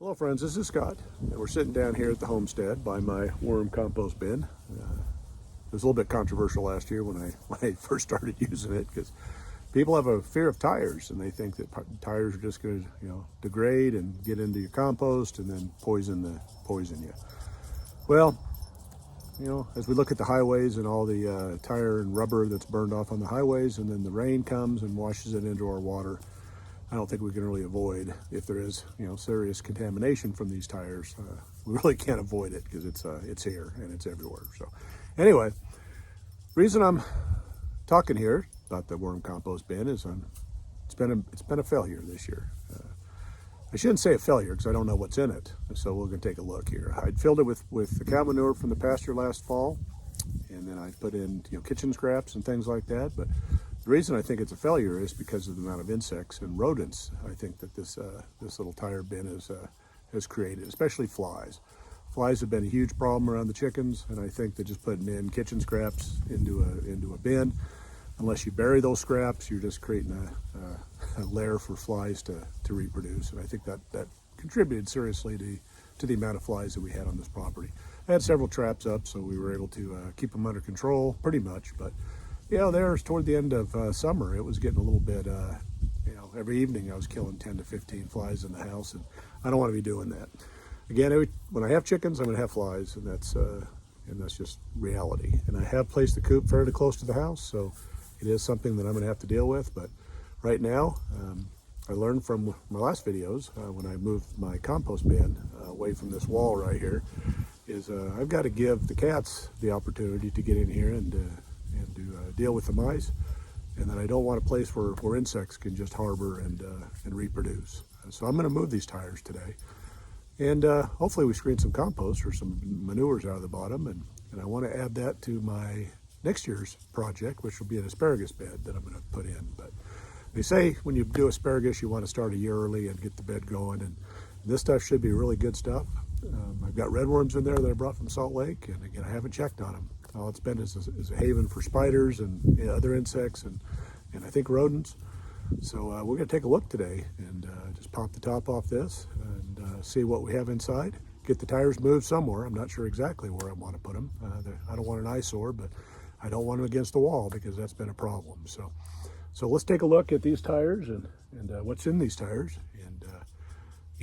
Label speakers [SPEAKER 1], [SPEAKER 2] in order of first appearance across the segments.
[SPEAKER 1] Hello friends, this is Scott. We're sitting down here at the Homestead by my worm compost bin. It was a little bit controversial last year when I first started using it because people have a fear of tires and they think that tires are just going to degrade and get into your compost and then poison you. Well, as we look at the highways and all the tire and rubber that's burned off on the highways, and then the rain comes and washes it into our water, I don't think we can really avoid, if there is serious contamination from these tires. We really can't avoid it because it's here and it's everywhere. So anyway, reason I'm talking here about the worm compost bin is it's been a failure this year. I shouldn't say a failure because I don't know what's in it. So we're going to take a look here. I'd filled it with the cow manure from the pasture last fall, and then I put in kitchen scraps and things like that. But the reason I think it's a failure is because of the amount of insects and rodents I think that this little tire bin has created, especially flies. Flies have been a huge problem around the chickens, and I think that just putting in kitchen scraps into a bin, unless you bury those scraps, you're just creating a lair for flies to reproduce. And I think that contributed seriously to the amount of flies that we had on this property. I had several traps up, so we were able to keep them under control pretty much. But there's toward the end of summer, it was getting a little bit, every evening I was killing 10 to 15 flies in the house, and I don't want to be doing that. Again, when I have chickens, I'm going to have flies, and that's just reality. And I have placed the coop fairly close to the house, so it is something that I'm going to have to deal with. But right now, I learned from my last videos when I moved my compost bin away from this wall right here, is I've got to give the cats the opportunity to get in here and to deal with the mice, and then I don't want a place where insects can just harbor and reproduce. So I'm going to move these tires today, and hopefully we screen some compost or some manures out of the bottom, and I want to add that to my next year's project, which will be an asparagus bed that I'm going to put in. But they say when you do asparagus, you want to start a year early and get the bed going, and this stuff should be really good stuff. I've got redworms in there that I brought from Salt Lake, and again, I haven't checked on them. All it's been is a haven for spiders and other insects and I think rodents. So we're going to take a look today and just pop the top off this and see what we have inside. Get the tires moved somewhere. I'm not sure exactly where I want to put them. I don't want an eyesore, but I don't want them against the wall because that's been a problem. So let's take a look at these tires and what's in these tires.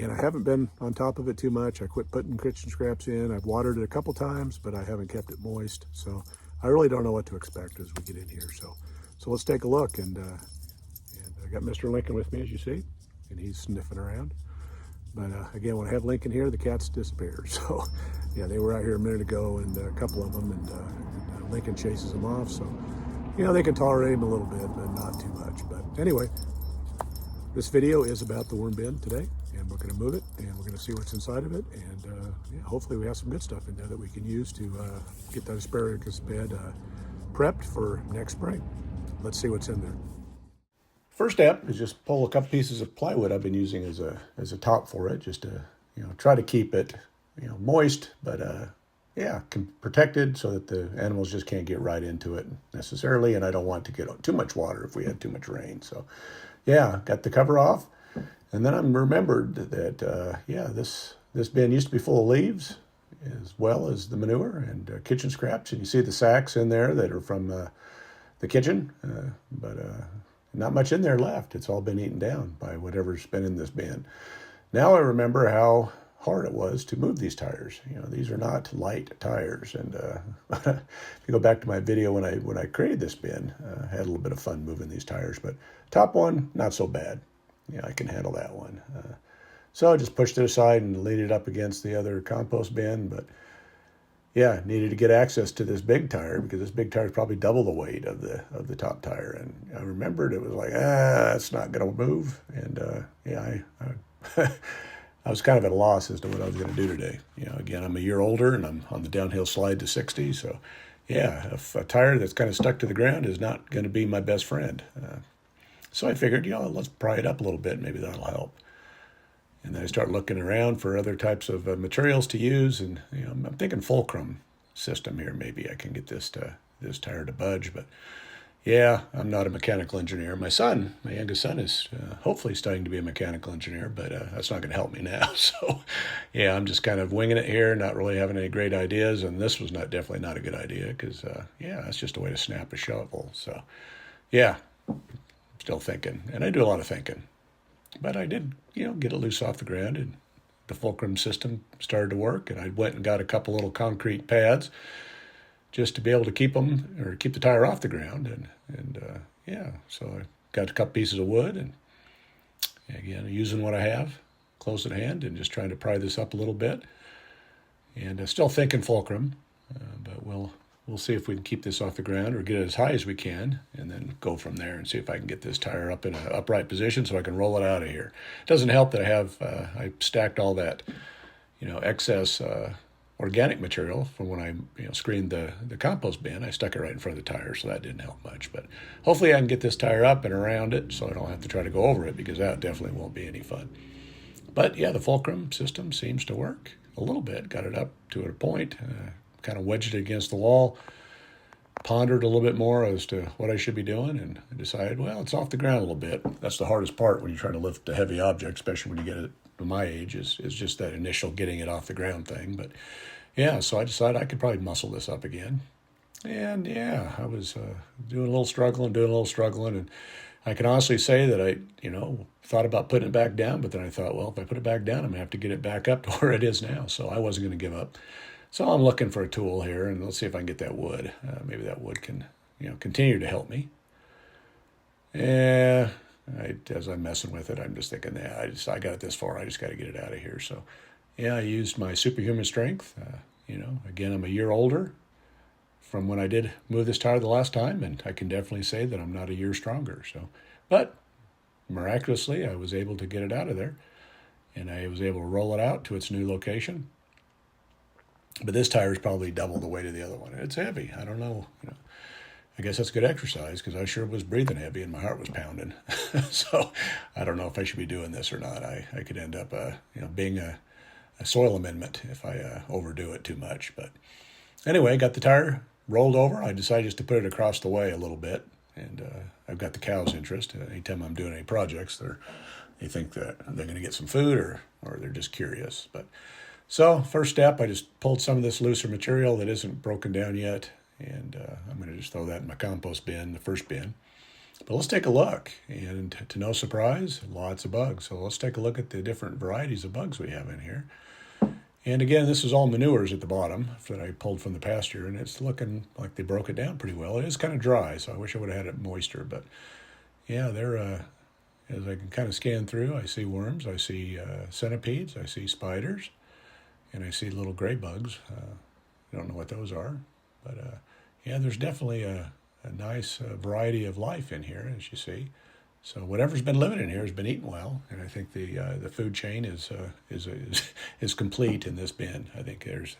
[SPEAKER 1] And I haven't been on top of it too much. I quit putting kitchen scraps in. I've watered it a couple times, but I haven't kept it moist. So I really don't know what to expect as we get in here. So let's take a look. And I got Mr. Lincoln with me, as you see, and he's sniffing around. But again, when I have Lincoln here, the cats disappear. So yeah, they were out here a minute ago, and a couple of them, and Lincoln chases them off. So they can tolerate him a little bit, but not too much. But anyway, this video is about the worm bin today, and we're going to move it, and we're going to see what's inside of it, and hopefully we have some good stuff in there that we can use to get that asparagus bed prepped for next spring. Let's see what's in there. First step is just pull a couple pieces of plywood I've been using as a top for it, just to try to keep it moist, but protected so that the animals just can't get right into it necessarily, and I don't want to get too much water if we had too much rain. So yeah, got the cover off, and then I remembered that this bin used to be full of leaves as well as the manure and kitchen scraps, and you see the sacks in there that are from the kitchen, but not much in there left. It's all been eaten down by whatever's been in this bin. Now I remember how hard it was to move these tires. These are not light tires, and if you go back to my video when I created this bin, I had a little bit of fun moving these tires. But top one, not so bad. I can handle that one. So I just pushed it aside and leaned it up against the other compost bin. But yeah, needed to get access to this big tire because this big tire is probably double the weight of the top tire. And I remembered it was like, that's not going to move. And I was kind of at a loss as to what I was going to do today. Again, I'm a year older and I'm on the downhill slide to 60. So yeah, if a tire that's kind of stuck to the ground is not going to be my best friend. So I figured, let's pry it up a little bit. Maybe that'll help. And then I start looking around for other types of materials to use. And, I'm thinking fulcrum system here. Maybe I can get this tire to budge. But Yeah, I'm not a mechanical engineer. My son, my youngest son, is hopefully starting to be a mechanical engineer, but that's not going to help me now. So, yeah, I'm just kind of winging it here, not really having any great ideas. And this was not definitely not a good idea because, yeah, that's just a way to snap a shovel. So, yeah, still thinking, and I do a lot of thinking. But I did, get it loose off the ground, and the fulcrum system started to work. And I went and got a couple little concrete pads just to be able to keep them or keep the tire off the ground. And yeah, so I got a couple pieces of wood, and again, using what I have close at hand and just trying to pry this up a little bit. And still thinking fulcrum, but we'll see if we can keep this off the ground or get it as high as we can, and then go from there and see if I can get this tire up in an upright position so I can roll it out of here. It doesn't help that I stacked all that, excess organic material from when I screened the compost bin. I stuck it right in front of the tire, so that didn't help much. But hopefully I can get this tire up and around it so I don't have to try to go over it, because that definitely won't be any fun. But yeah, the fulcrum system seems to work a little bit. Got it up to a point, kind of wedged it against the wall, pondered a little bit more as to what I should be doing, and I decided, well, it's off the ground a little bit. That's the hardest part when you're trying to lift a heavy object, especially when you get it to my age, is just that initial getting it off the ground thing. But yeah, so I decided I could probably muscle this up again. And yeah, I was doing a little struggling, and I can honestly say that I, thought about putting it back down, but then I thought, well, if I put it back down, I'm going to have to get it back up to where it is now. So I wasn't going to give up. So I'm looking for a tool here, and let's see if I can get that wood. Maybe that wood can, continue to help me. Yeah, as I'm messing with it, I'm just thinking, yeah, I got it this far. I just got to get it out of here. So, yeah, I used my superhuman strength. Again, I'm a year older from when I did move this tire the last time, and I can definitely say that I'm not a year stronger. So, but miraculously, I was able to get it out of there, and I was able to roll it out to its new location. But this tire is probably double the weight of the other one. It's heavy. I don't know. I guess that's good exercise, because I sure was breathing heavy and my heart was pounding. So I don't know if I should be doing this or not. I could end up, being a soil amendment if I overdo it too much. But anyway, got the tire rolled over. I decided just to put it across the way a little bit. And I've got the cows' interest. Anytime I'm doing any projects, they think that they're going to get some food, or they're just curious. But so first step, I just pulled some of this looser material that isn't broken down yet, and I'm going to just throw that in my compost bin, the first bin. But let's take a look, and to no surprise, lots of bugs. So let's take a look at the different varieties of bugs we have in here. And again, this is all manures at the bottom that I pulled from the pasture, and it's looking like they broke it down pretty well. It is kind of dry, so I wish I would have had it moister. But yeah, they're as I can kind of scan through, I see worms, I see centipedes, I see spiders, and I see little gray bugs. I don't know what those are, but yeah, there's definitely a nice variety of life in here, as you see. So whatever's been living in here has been eating well, and I think the food chain is complete in this bin. I think there's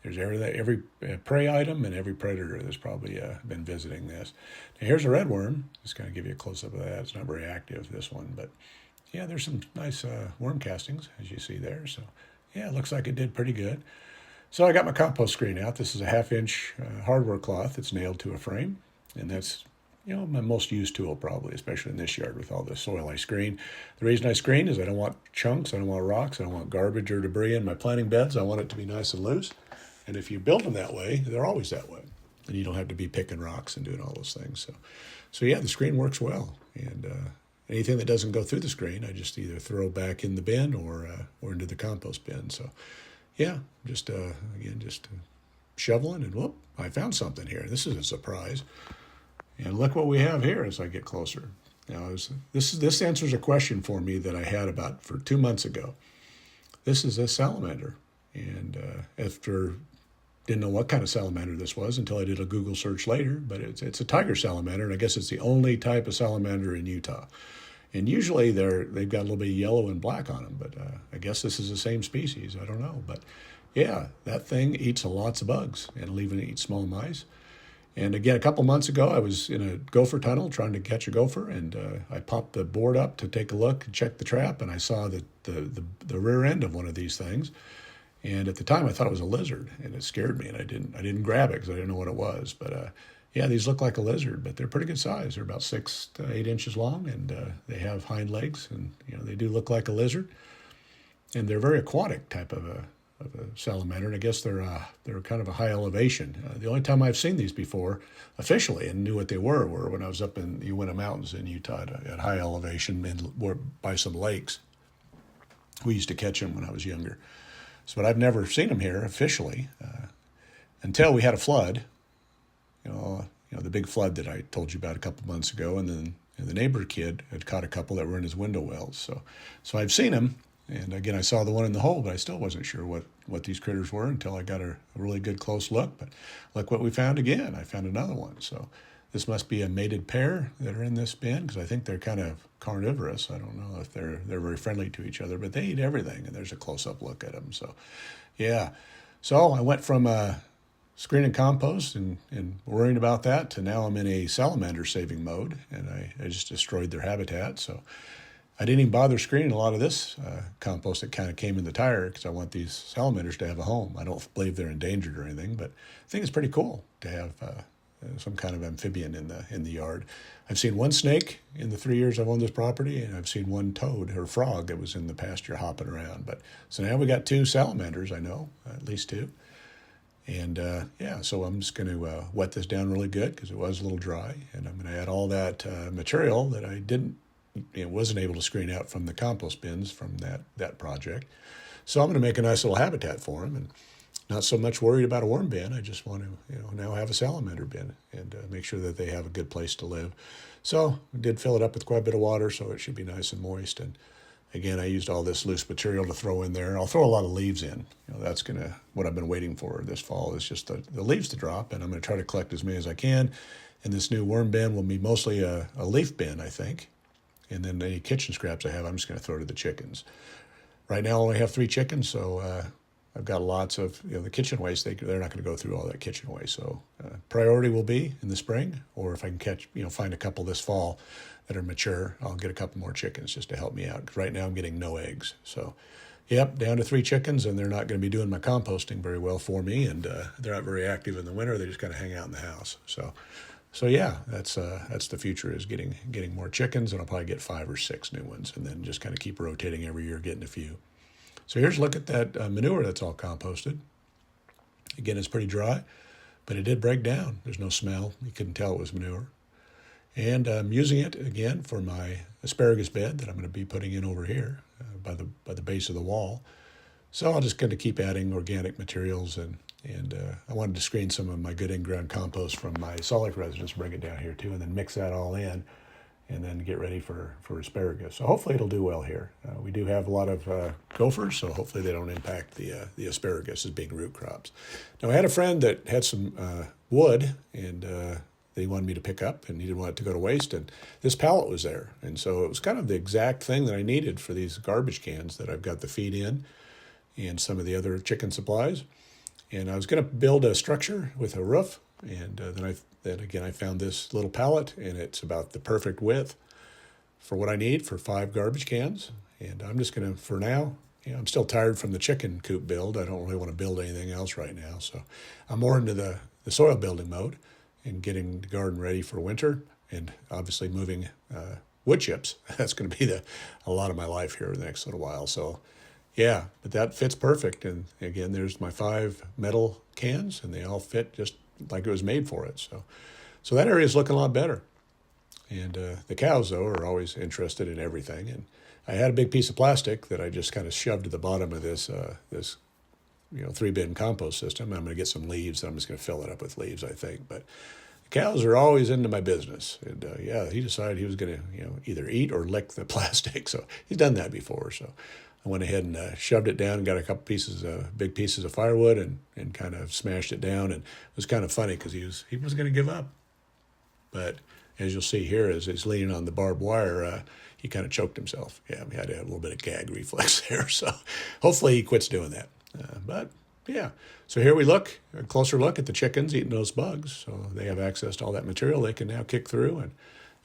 [SPEAKER 1] every prey item and every predator that's probably been visiting this. Now here's a redworm. Just kind of give you a close up of that. It's not very active, this one, but yeah, there's some nice worm castings, as you see there. So yeah, it looks like it did pretty good. So I got my compost screen out. This is a 1/2-inch hardware cloth that's nailed to a frame, and that's my most used tool probably, especially in this yard with all the soil I screen. The reason I screen is I don't want chunks, I don't want rocks, I don't want garbage or debris in my planting beds. I want it to be nice and loose. And if you build them that way, they're always that way. And you don't have to be picking rocks and doing all those things. So yeah, the screen works well. And anything that doesn't go through the screen, I just either throw back in the bin or into the compost bin. So yeah, just shoveling, and whoop, I found something here. This is a surprise. And look what we have here as I get closer. Now, this answers a question for me that I had about for 2 months ago. This is a salamander. And didn't know what kind of salamander this was until I did a Google search later, but it's a tiger salamander, and I guess it's the only type of salamander in Utah. And usually they've got a little bit of yellow and black on them, but I guess this is the same species. I don't know. But yeah, that thing eats lots of bugs, and it'll even eat small mice. And again, a couple months ago, I was in a gopher tunnel trying to catch a gopher, and I popped the board up to take a look and check the trap, and I saw the rear end of one of these things. And at the time, I thought it was a lizard, and it scared me, and I didn't grab it because I didn't know what it was. But Yeah, these look like a lizard, but they're pretty good size. They're about 6 to 8 inches long, and they have hind legs, and they do look like a lizard. And they're very aquatic type of a salamander, and I guess they're kind of a high elevation. The only time I've seen these before officially and knew what they were when I was up in the Uinta Mountains in Utah at high elevation and by some lakes. We used to catch them when I was younger. So, but I've never seen them here officially until we had a flood. The big flood that I told you about a couple months ago, and then the neighbor kid had caught a couple that were in his window wells. So I've seen them, and again I saw the one in the hole, but I still wasn't sure what these critters were until I got a really good close look. But look what we found again. I found another one. So this must be a mated pair that are in this bin, because I think they're kind of carnivorous. I don't know if they're very friendly to each other, but they eat everything, and there's a close-up look at them. So yeah, so I went from screening compost and worrying about that to now I'm in a salamander saving mode, and I just destroyed their habitat. So I didn't even bother screening a lot of this compost that kind of came in the tire, because I want these salamanders to have a home. I don't believe they're endangered or anything, but I think it's pretty cool to have some kind of amphibian in the yard. I've seen one snake in the 3 years I've owned this property, and I've seen one toad or frog that was in the pasture hopping around. But so now we got 2 salamanders, I know, at least 2. And so I'm just going to wet this down really good, because it was a little dry, and I'm going to add all that material that I wasn't able to screen out from the compost bins from that project. So I'm going to make a nice little habitat for them, and not so much worried about a worm bin. I just want to now have a salamander bin and make sure that they have a good place to live. So I did fill it up with quite a bit of water, so it should be nice and moist. And again, I used all this loose material to throw in there. I'll throw a lot of leaves in. That's what I've been waiting for this fall is just the leaves to drop, and I'm going to try to collect as many as I can. And this new worm bin will be mostly a leaf bin, I think. And then any kitchen scraps I have, I'm just going to throw to the chickens. Right now, I only have 3 chickens, so I've got lots of the kitchen waste. They're not going to go through all that kitchen waste. So priority will be in the spring, or if I can find a couple this fall that are mature, I'll get a couple more chickens just to help me out. Because right now I'm getting no eggs. So, yep, down to 3 chickens, and they're not going to be doing my composting very well for me, and they're not very active in the winter. They just kind of hang out in the house. So yeah, that's the future, is getting more chickens, and I'll probably get 5 or 6 new ones, and then just kind of keep rotating every year, getting a few. So here's a look at that manure that's all composted. Again, it's pretty dry, but it did break down. There's no smell. You couldn't tell it was manure. And I'm using it again for my asparagus bed that I'm going to be putting in over here by the base of the wall. So I'm just going to keep adding organic materials, and I wanted to screen some of my good in-ground compost from my Salt Lake residence, bring it down here too, and then mix that all in, and then get ready for asparagus. So hopefully it'll do well here. We do have a lot of gophers, so hopefully they don't impact the asparagus as being root crops. Now, I had a friend that had some wood, and that he wanted me to pick up, and he didn't want it to go to waste, and this pallet was there. And so it was kind of the exact thing that I needed for these garbage cans that I've got the feed in and some of the other chicken supplies. And I was going to build a structure with a roof, and then again I found this little pallet, and it's about the perfect width for what I need for 5 garbage cans. And I'm just going to, for now, I'm still tired from the chicken coop build. I don't really want to build anything else right now. So I'm more into the soil building mode and getting the garden ready for winter, and obviously moving wood chips. That's going to be a lot of my life here in the next little while. So yeah, but that fits perfect. And again, there's my 5 metal cans, and they all fit just like it was made for it. So that area is looking a lot better. And the cows, though, are always interested in everything. And I had a big piece of plastic that I just kind of shoved to the bottom of this 3-bin compost system. I'm going to get some leaves, and I'm just going to fill it up with leaves, I think. But the cows are always into my business. And he decided he was going to either eat or lick the plastic. So he's done that before. So I went ahead and shoved it down and got a couple big pieces of firewood and kind of smashed it down. And it was kind of funny because he was going to give up. But as you'll see here, as he's leaning on the barbed wire, he kind of choked himself. Yeah, we had to have a little bit of gag reflex there. So hopefully he quits doing that. But yeah, so here we look, a closer look at the chickens eating those bugs. So they have access to all that material they can now kick through. And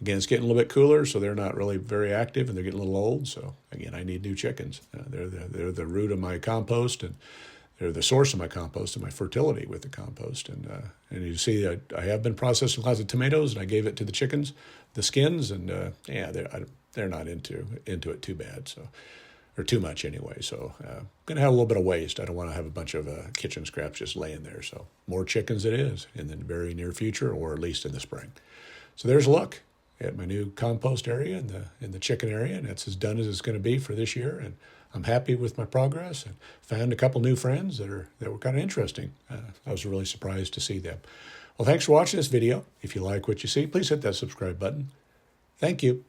[SPEAKER 1] again, it's getting a little bit cooler, so they're not really very active, and they're getting a little old. So again, I need new chickens. They're the root of my compost, and they're the source of my compost and my fertility with the compost. And you see, I have been processing lots of tomatoes, and I gave it to the chickens, the skins, and yeah, they're not into it too bad, so, or too much anyway. So I'm going to have a little bit of waste. I don't want to have a bunch of kitchen scraps just laying there. So more chickens it is in the very near future, or at least in the spring. So there's a look at my new compost area in the chicken area, and that's as done as it's going to be for this year. And I'm happy with my progress, and found a couple new friends that were kind of interesting. I was really surprised to see them. Well, thanks for watching this video. If you like what you see, please hit that subscribe button. Thank you.